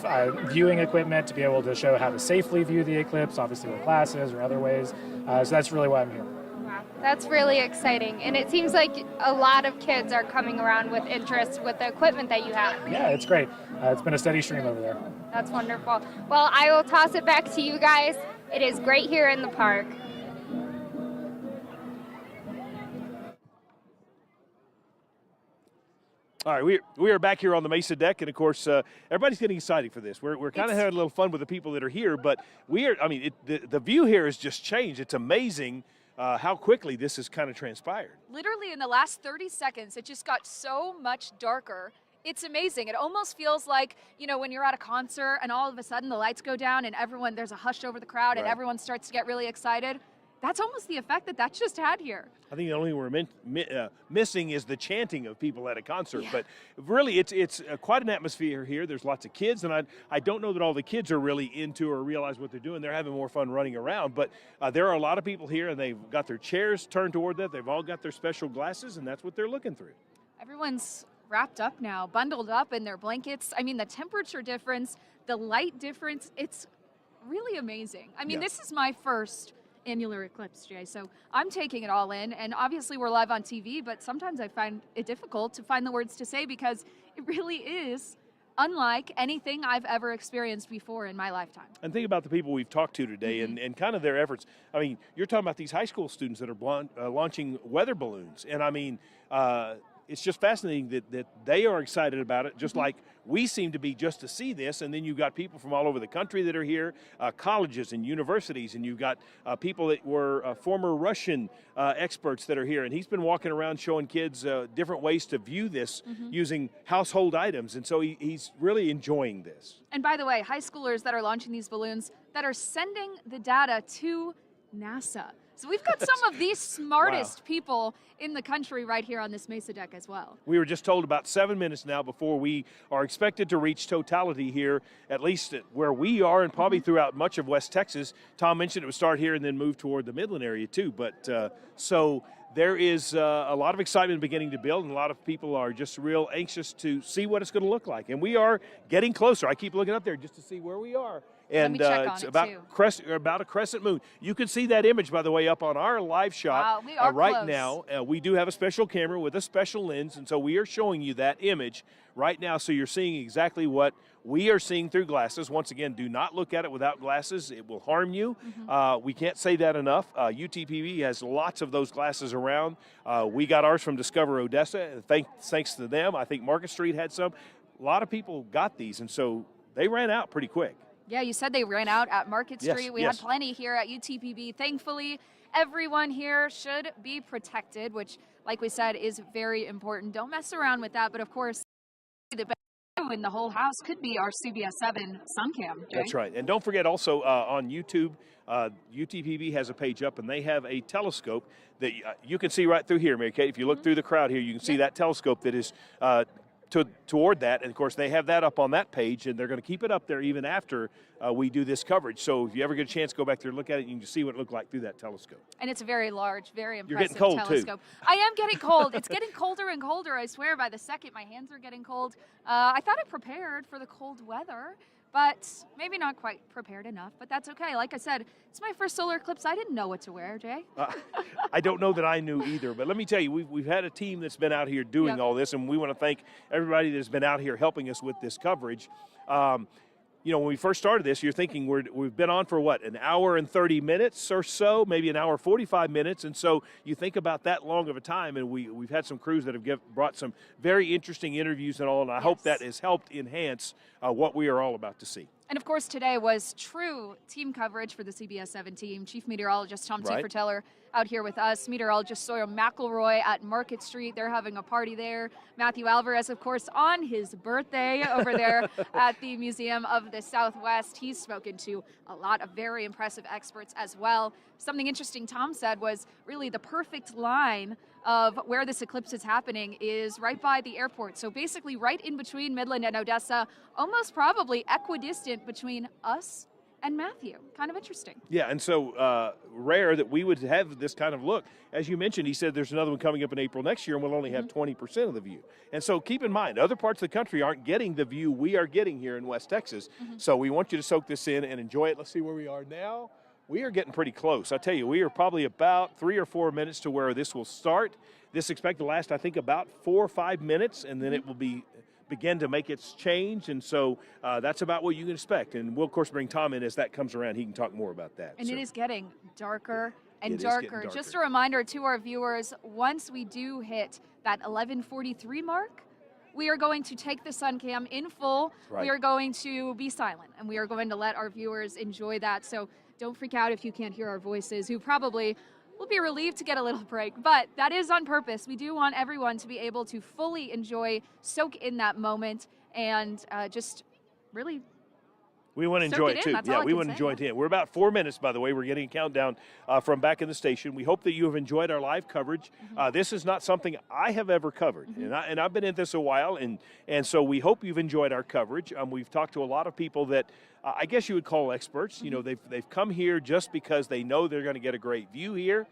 viewing equipment to be able to show how to safely view the eclipse, obviously with glasses or other ways. So that's really why I'm here. Wow, that's really exciting. And it seems like a lot of kids are coming around with interest with the equipment that you have. Yeah, it's great. It's been a steady stream over there. That's wonderful. Well, I will toss it back to you guys. It is great here in the park. All right, we are back here on the Mesa deck, and of course, everybody's getting excited for this. We're kind of having a little fun with the people that are here, but the view here has just changed. It's amazing how quickly this has kind of transpired. Literally in the last 30 seconds, it just got so much darker. It's amazing. It almost feels like, when you're at a concert and all of a sudden the lights go down and there's a hush over the crowd and everyone starts to get really excited. That's almost the effect that just had here. I think the only thing we're missing is the chanting of people at a concert. Yeah. But really, it's quite an atmosphere here. There's lots of kids, and I don't know that all the kids are really into or realize what they're doing. They're having more fun running around. But there are a lot of people here, and they've got their chairs turned toward that. They've all got their special glasses, and that's what they're looking through. Everyone's wrapped up now, bundled up in their blankets. I mean, the temperature difference, the light difference, it's really amazing. I mean, This is my first annular eclipse, Jay, so I'm taking it all in, and obviously we're live on TV, but sometimes I find it difficult to find the words to say because it really is unlike anything I've ever experienced before in my lifetime. And think about the people we've talked to today and kind of their efforts. I mean, you're talking about these high school students that are launching weather balloons, and I mean, it's just fascinating that they are excited about it, just like we seem to be just to see this. And then you've got people from all over the country that are here, colleges and universities, and you've got people that were former Russian experts that are here. And he's been walking around showing kids different ways to view this using household items. And so he's really enjoying this. And by the way, high schoolers that are launching these balloons that are sending the data to NASA. So we've got some of the smartest people in the country right here on this Mesa deck as well. We were just told about 7 minutes now before we are expected to reach totality here, at least where we are and probably throughout much of West Texas. Tom mentioned it would start here and then move toward the Midland area too. But so there is a lot of excitement beginning to build, and a lot of people are just real anxious to see what it's going to look like. And we are getting closer. I keep looking up there just to see where we are. And it's about a crescent moon. You can see that image, by the way, up on our live shot we are right close. now. We do have a special camera with a special lens, and so we are showing you that image right now. So you're seeing exactly what we are seeing through glasses. Once again, do not look at it without glasses. It will harm you. We can't say that enough. UTPB has lots of those glasses around. We got ours from Discover Odessa. Thanks to them. I think Market Street had some. A lot of people got these, and so they ran out pretty quick. Yeah, you said they ran out at Market Yes, Street. We yes. had plenty here at UTPB. Thankfully, everyone here should be protected, which, like we said, is very important. Don't mess around with that. But of course, the best in the whole house could be our CBS 7 sun cam. Jay. That's right. And don't forget also on YouTube, UTPB has a page up, and they have a telescope that you can see right through here, Mary Kate. If you look through the crowd here, you can see that telescope that is toward that. And of course, they have that up on that page, and they're going to keep it up there even after we do this coverage. So if you ever get a chance, go back there and look at it, and you can see what it looked like through that telescope. And it's a very large, very impressive You're getting cold, telescope. too. I am getting cold. It's getting colder and colder, I swear. By the second, my hands are getting cold. I thought I prepared for the cold weather, but maybe not quite prepared enough. But that's okay. Like I said, it's my first solar eclipse. I didn't know what to wear, Jay. I don't know that I knew either, but let me tell you, we've had a team that's been out here doing all this, and we want to thank everybody that's been out here helping us with this coverage. You know, when we first started this, you're thinking we've been on for what, an hour and 30 minutes or so, maybe an hour 45 minutes, and so you think about that long of a time, and we've had some crews that have brought some very interesting interviews and all, and I hope that has helped enhance what we are all about to see. And of course, today was true team coverage for the CBS 7 team. Chief Meteorologist Tom Teefer-Teller out here with us. Meteorologist Sawyer McElroy at Market Street. They're having a party there. Matthew Alvarez, of course, on his birthday over there at the Museum of the Southwest. He's spoken to a lot of very impressive experts as well. Something interesting Tom said was really the perfect line of where this eclipse is happening is right by the airport. So basically right in between Midland and Odessa, almost probably equidistant between us and Matthew. Kind of interesting. Yeah, and so rare that we would have this kind of look. As you mentioned, he said there's another one coming up in April next year, and we'll only have 20% of the view. And so keep in mind, other parts of the country aren't getting the view we are getting here in West Texas. So we want you to soak this in and enjoy it. Let's see where we are now. We are getting pretty close. I tell you, we are probably about 3 or 4 minutes to where this will start. This is expected to last, I think, about 4 or 5 minutes, and then it will begin to make its change, and so that's about what you can expect. And we'll, of course, bring Tom in as that comes around. He can talk more about that. And it is getting darker and It is getting darker. darker. Just a reminder to our viewers, once we do hit that 11:43 mark, we are going to take the sun cam in full. Right. We are going to be silent, and we are going to let our viewers enjoy that. So don't freak out if you can't hear our voices, who probably will be relieved to get a little break. But that is on purpose. We do want everyone to be able to fully enjoy, soak in that moment, and just really We want to soak enjoy it it in. too. That's all Yeah, I we can want to say. enjoy it too. We're about 4 minutes, by the way. We're getting a countdown from back in the station. We hope that you have enjoyed our live coverage. This is not something I have ever covered, and I've been in this a while, and so we hope you've enjoyed our coverage. We've talked to a lot of people that I guess you would call experts. You know, they've come here just because they know they're going to get a great view here.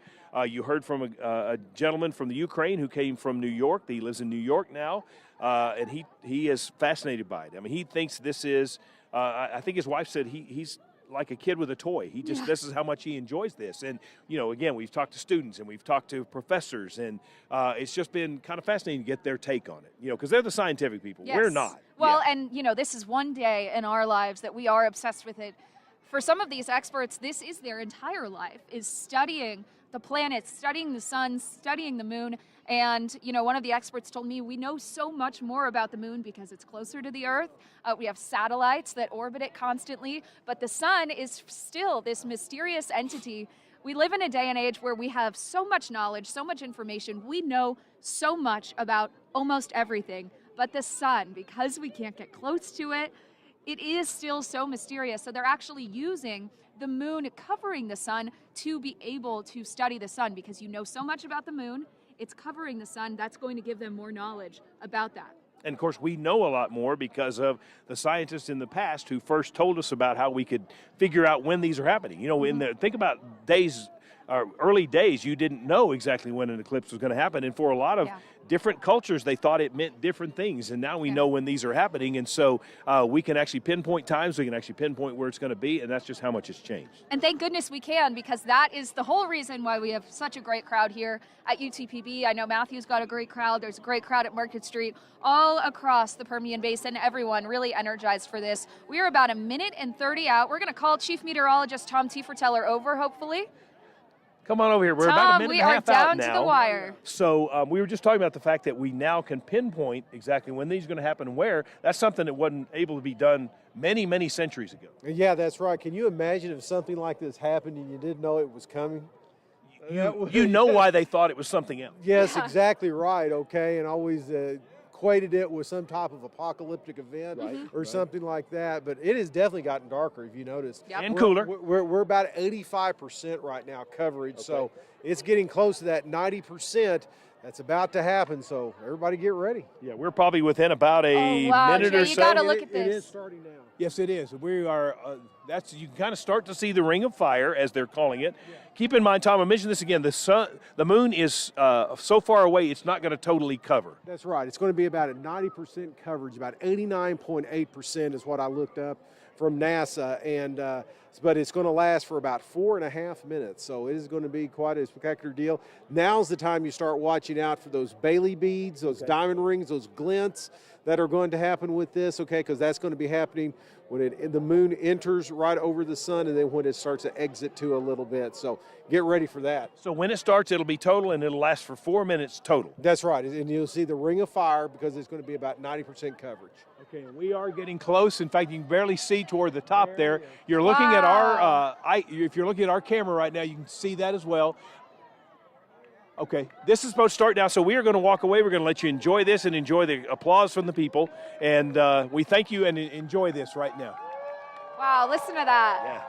You heard from a gentleman from the Ukraine who came from New York. He lives in New York now, and he is fascinated by it. I mean, he thinks this is. I think his wife said he's like a kid with a toy. He just this is how much he enjoys this. And you know, again, we've talked to students and we've talked to professors, and it's just been kind of fascinating to get their take on it. You know, because they're the scientific people. Yes. We're not. Well, and you know, this is one day in our lives that we are obsessed with it. For some of these experts, this is their entire life, is studying the planets, studying the sun, studying the moon. And, you know, one of the experts told me we know so much more about the moon because it's closer to the Earth. We have satellites that orbit it constantly, but the sun is still this mysterious entity. We live in a day and age where we have so much knowledge, so much information. We know so much about almost everything. But the sun, because we can't get close to it, it is still so mysterious. So they're actually using the moon covering the sun to be able to study the sun, because you know so much about the moon, it's covering the sun. That's going to give them more knowledge about that. And of course, we know a lot more because of the scientists in the past who first told us about how we could figure out when these are happening. You know, think about days, early days, you didn't know exactly when an eclipse was going to happen. And for a lot of different cultures, they thought it meant different things. And now we know when these are happening. And so we can actually pinpoint times, we can actually pinpoint where it's going to be, and that's just how much it's changed. And thank goodness we can, because that is the whole reason why we have such a great crowd here at UTPB. I know Matthew's got a great crowd. There's a great crowd at Market Street. All across the Permian Basin, everyone really energized for this. We are about 1 minute and 30 out. We're going to call Chief Meteorologist Tom Teefer-Teller over, hopefully. Come on over here. We're Tom, about a minute we and a are half out down now. to the wire. So we were just talking about the fact that we now can pinpoint exactly when these are going to happen and where. That's something that wasn't able to be done many, many centuries ago. Yeah, that's right. Can you imagine if something like this happened and you didn't know it was coming? You know why they thought it was something else. Yes, exactly right, okay, and always equated it with some type of apocalyptic event or something like that, but it has definitely gotten darker, if you noticed. Yep. And cooler. We're about 85% right now coverage, so it's getting close to that 90%. That's about to happen, so everybody get ready. Yeah, we're probably within about a minute or so. You got to look at this. It is starting now. Yes, it is. We are. You can kind of start to see the ring of fire, as they're calling it. Yeah. Keep in mind, Tom, I mentioned this again. The moon is so far away; it's not going to totally cover. That's right. It's going to be about a 90% coverage. About 89.8% is what I looked up from NASA, and but it's going to last for about 4.5 minutes. So it is going to be quite a spectacular deal. Now's the time you start watching out for those Bailey beads, those diamond rings, those glints that are going to happen with this, okay, because that's going to be happening when the moon enters right over the sun and then when it starts to exit to a little bit. So get ready for that. So when it starts, it'll be total, and it'll last for 4 minutes total. That's right, and you'll see the ring of fire because it's going to be about 90% coverage. Okay, and we are getting close. In fact, you can barely see toward the top there. You're looking at our, if you're looking at our camera right now, you can see that as well. Okay, this is supposed to start now, so we are going to walk away. We're going to let you enjoy this and enjoy the applause from the people. And we thank you and enjoy this right now. Wow, listen to that. Yeah.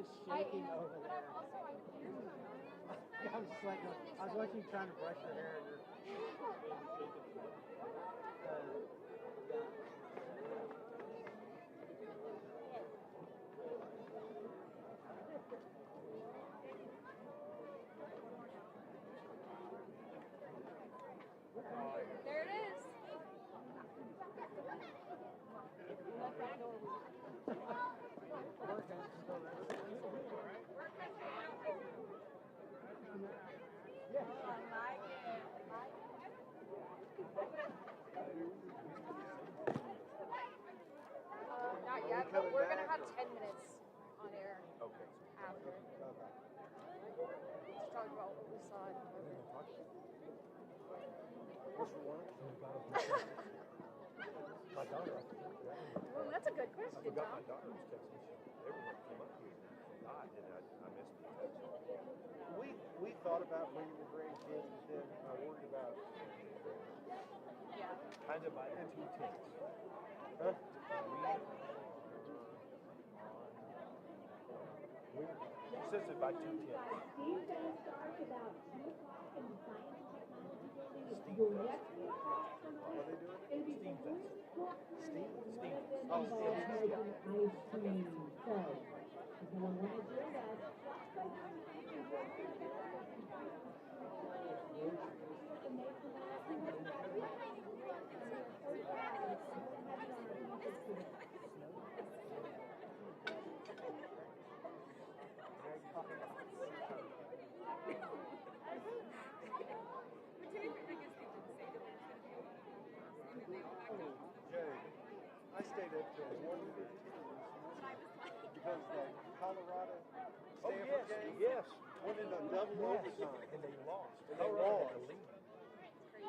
is shaking over there. I was just like, I was watching you trying to brush your hair and you're shaking. There it is. Not yet, but we're going to have 10 minutes on air after. Let's talk about what we saw in Burbank. My daughter. Well, that's a good question, Tom. My daughter was texting me. Everyone came up here and died, and I missed the text. We thought about bringing the grandkids, but then I worried about. Yeah. Kind of by the 2 tenths. Huh? She says it by 2 tenths. Steve does start about 2 o'clock in the science and technology building. The next class tonight is Steam fest. Steam? Steam. Oh, ice cream. So, if you want to join us, Jay, I stayed up till 1:15 because the Colorado Stanford game went into double overtime. And they lost. And they lost.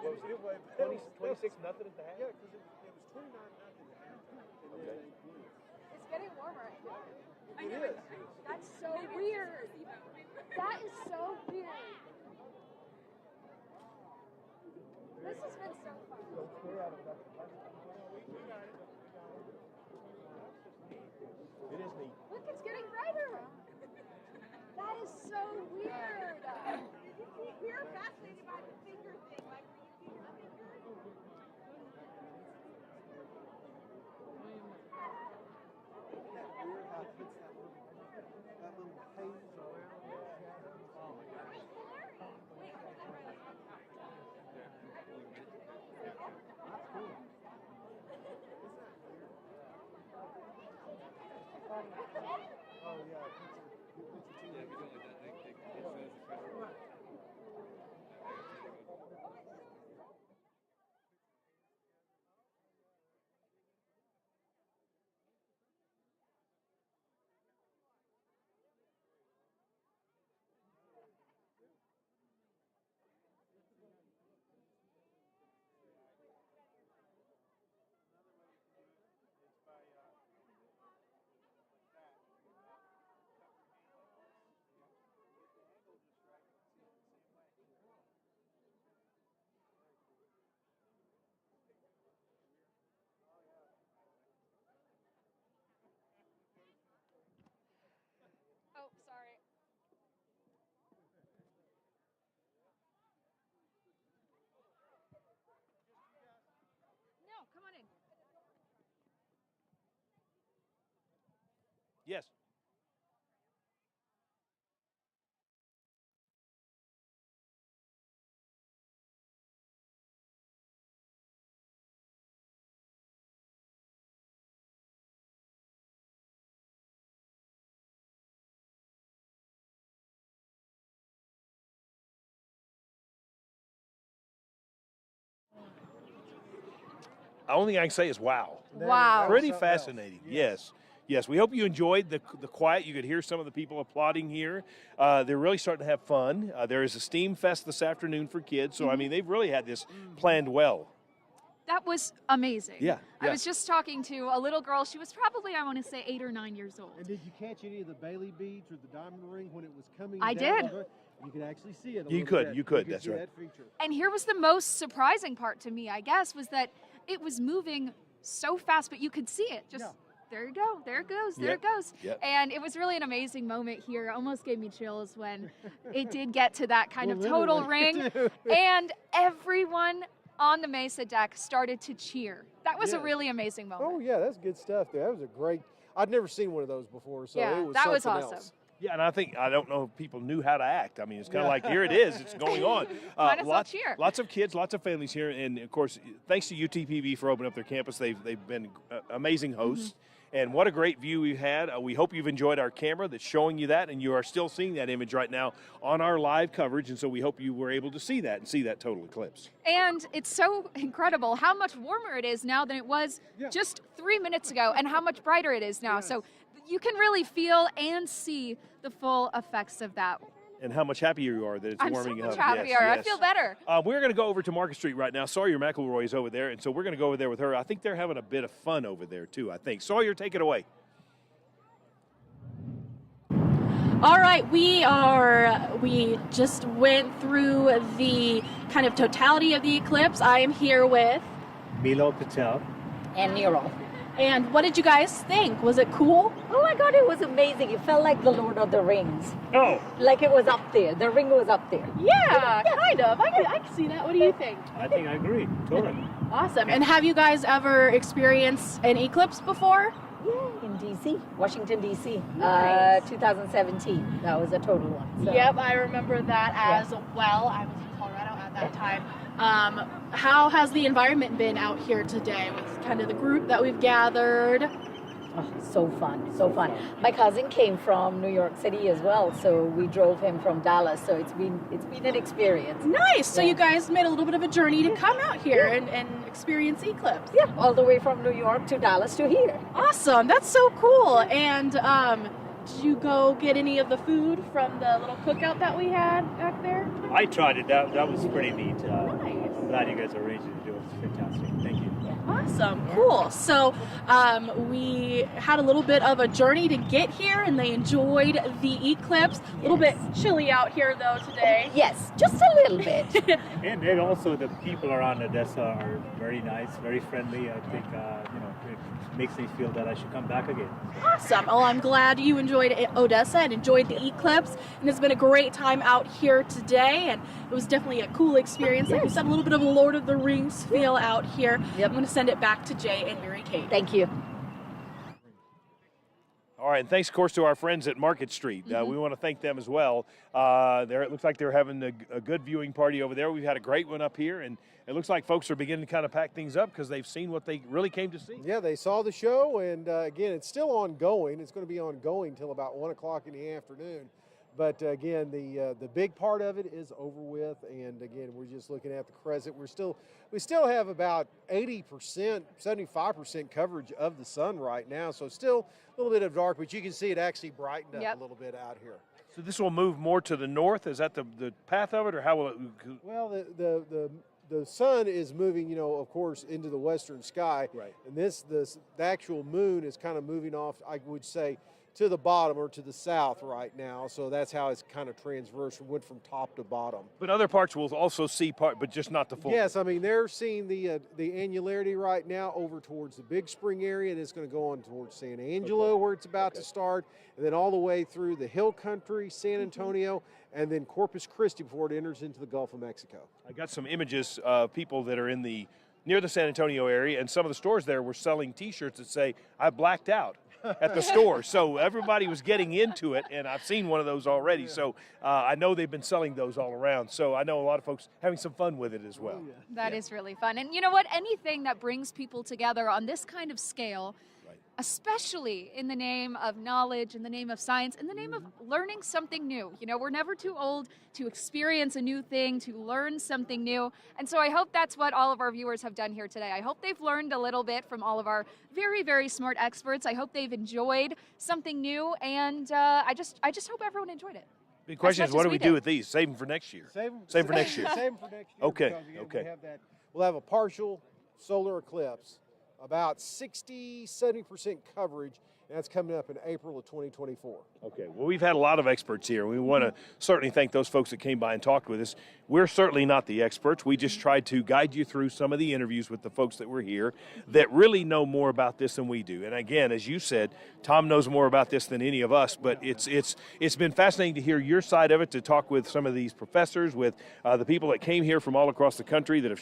What was it? 26 nothing at the half? Yeah, because it was 29 nothing at halftime. And then they won. It's getting warmer. It is. That's so weird. That is so weird. This has been so fun. It is neat. Look, it's getting brighter. That is so weird. We're fascinated by the finger thing. Like, were you using a finger? Isn't that weird how it puts that little haze around the shadow? Oh my gosh. That's cool. Isn't that weird? Oh yeah, it puts your Oh, sorry. No, come on in. Yes. The only thing I can say is wow. Wow. Pretty fascinating. Yes. Yes, we hope you enjoyed the quiet. You could hear some of the people applauding here. They're really starting to have fun. There is a Steam Fest this afternoon for kids, so I mean, they've really had this planned well. That was amazing. Yeah, I was just talking to a little girl. She was probably, I want to say, 8 or 9 years old. And did you catch any of the Bailey beads or the diamond ring when it was coming I down? did. You could actually see it. You could, that's see right. that feature. And here was the most surprising part to me, I guess, was that it was moving so fast, but you could see it just There you go. There it goes. There it Yep. goes. Yep. And it was really an amazing moment here. Almost gave me chills when it did get to that kind of total ring. And everyone on the Mesa deck started to cheer. That was a really amazing moment. Oh yeah, that's good stuff there. That was a great. I'd never seen one of those before, so Yeah, it was that was something awesome. else. Yeah, and I don't know if people knew how to act. I mean, it's kind of like, here it is, it's going on. Might as well cheer. Lots of kids, lots of families here, and of course, thanks to UTPB for opening up their campus. They've been amazing hosts, and what a great view we've had. We hope you've enjoyed our camera that's showing you that, and you are still seeing that image right now on our live coverage, and so we hope you were able to see that and see that total eclipse. And it's so incredible how much warmer it is now than it was just 3 minutes ago, and how much brighter it is now. So you can really feel and see the full effects of that. And how much happier you are that it's I'm warming so up. much happier. Yes, I feel better. We're going to go over to Market Street right now. Sawyer McElroy is over there, and so we're going to go over there with her. I think they're having a bit of fun over there, too, I think. Sawyer, take it away. All right, we just went through the kind of totality of the eclipse. I am here with Milo Patel and Nero. And what did you guys think? Was it cool? Oh my God, it was amazing. It felt like the Lord of the Rings. Oh. Like it was up there. The ring was up there. Yeah, kind of. I can see that. What do you think? I think I agree, totally. Awesome. And have you guys ever experienced an eclipse before? Yeah, in D.C., Washington, D.C., Nice. 2017. That was a total one. So. Yep, I remember that as well. I was in Colorado at that time. How has the environment been out here today with kind of the group that we've gathered? Oh, so fun, so fun. My cousin came from New York City as well, so we drove him from Dallas. So it's been an experience. Nice. So Yeah. you guys made a little bit of a journey to come out here and experience Eclipse. Yeah, all the way from New York to Dallas to here. Awesome. That's so cool. And did you go get any of the food from the little cookout that we had back there? I tried it. That was pretty neat. Nice. I'm glad you guys arranged it. It was fantastic. Thank you. Awesome, cool. So we had a little bit of a journey to get here, and they enjoyed the eclipse. A little bit chilly out here though today. Yes, just a little bit. And also the people around Odessa are very nice, very friendly. I think it makes me feel that I should come back again. Awesome. Well, I'm glad you enjoyed Odessa and enjoyed the eclipse, and it's been a great time out here today, and it was definitely a cool experience. Like you said, a little bit of a Lord of the Rings feel out here. Yep. I'm going to send it back to Jay and Mary Kate. Thank you. All right, and thanks, of course, to our friends at Market Street. We want to thank them as well. It looks like they're having a good viewing party over there. We've had a great one up here, and it looks like folks are beginning to kind of pack things up because they've seen what they really came to see. Yeah, they saw the show, and again, it's still ongoing. It's going to be ongoing till about 1 o'clock in the afternoon. But again, the big part of it is over with, and again, we're just looking at the crescent. We still have about 80%, 75% coverage of the sun right now, so still a little bit of dark, but you can see it actually brightened up a little bit out here. So this will move more to the north. Is that the path of it, or how will it? Well, the sun is moving, of course, into the western sky, right? And the actual moon is kind of moving off, I would say, to the bottom or to the south right now. So that's how it's kind of transverse, went from top to bottom. But other parts will also see but just not the full. Yes, I mean, they're seeing the annularity right now over towards the Big Spring area, and it's going to go on towards San Angelo where it's about to start, and then all the way through the Hill Country, San Antonio, and then Corpus Christi before it enters into the Gulf of Mexico. I got some images of people that are near the San Antonio area, and some of the stores there were selling T-shirts that say, "I blacked out." At the store. So everybody was getting into it, and I've seen one of those already. So I know they've been selling those all around. So I know a lot of folks having some fun with it as well. That is really fun. And you know what? Anything that brings people together on this kind of scale, especially in the name of knowledge, in the name of science, in the name of learning something new. We're never too old to experience a new thing, to learn something new. And so I hope that's what all of our viewers have done here today. I hope they've learned a little bit from all of our very, very smart experts. I hope they've enjoyed something new, and I just hope everyone enjoyed it. Big question is, what do we do with these? Save them for next year. Save them for next year. Save them for next year. Okay. Because, again, we'll have a partial solar eclipse, about 60-70% coverage, That's coming up in April of 2024. Okay, well, we've had a lot of experts here. We want to certainly thank those folks that came by and talked with us. We're certainly not the experts. We just tried to guide you through some of the interviews with the folks that were here that really know more about this than we do. And again, as you said, Tom knows more about this than any of us, but it's been fascinating to hear your side of it, to talk with some of these professors, with the people that came here from all across the country that have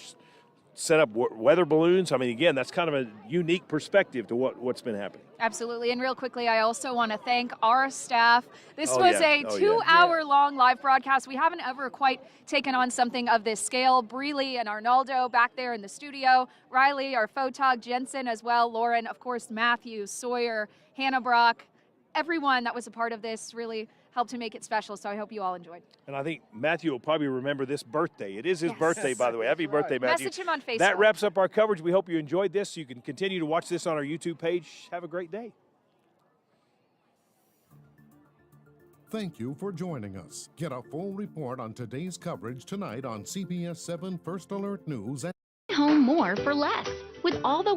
set up weather balloons. I mean, again, that's kind of a unique perspective to what's been happening. Absolutely. And real quickly, I also want to thank our staff. This was a 2-hour-long live broadcast. We haven't ever quite taken on something of this scale. Breely and Arnaldo back there in the studio, Riley, our photog, Jensen as well, Lauren, of course, Matthew, Sawyer, Hannah Brock, everyone that was a part of this really helped to make it special, so I hope you all enjoyed. And I think Matthew will probably remember this birthday. It is his birthday, by the way. Happy birthday, Matthew. Message him on Facebook. That wraps up our coverage. We hope you enjoyed this. You can continue to watch this on our YouTube page. Have a great day. Thank you for joining us. Get a full report on today's coverage tonight on CBS 7 First Alert News. Home more for less with all the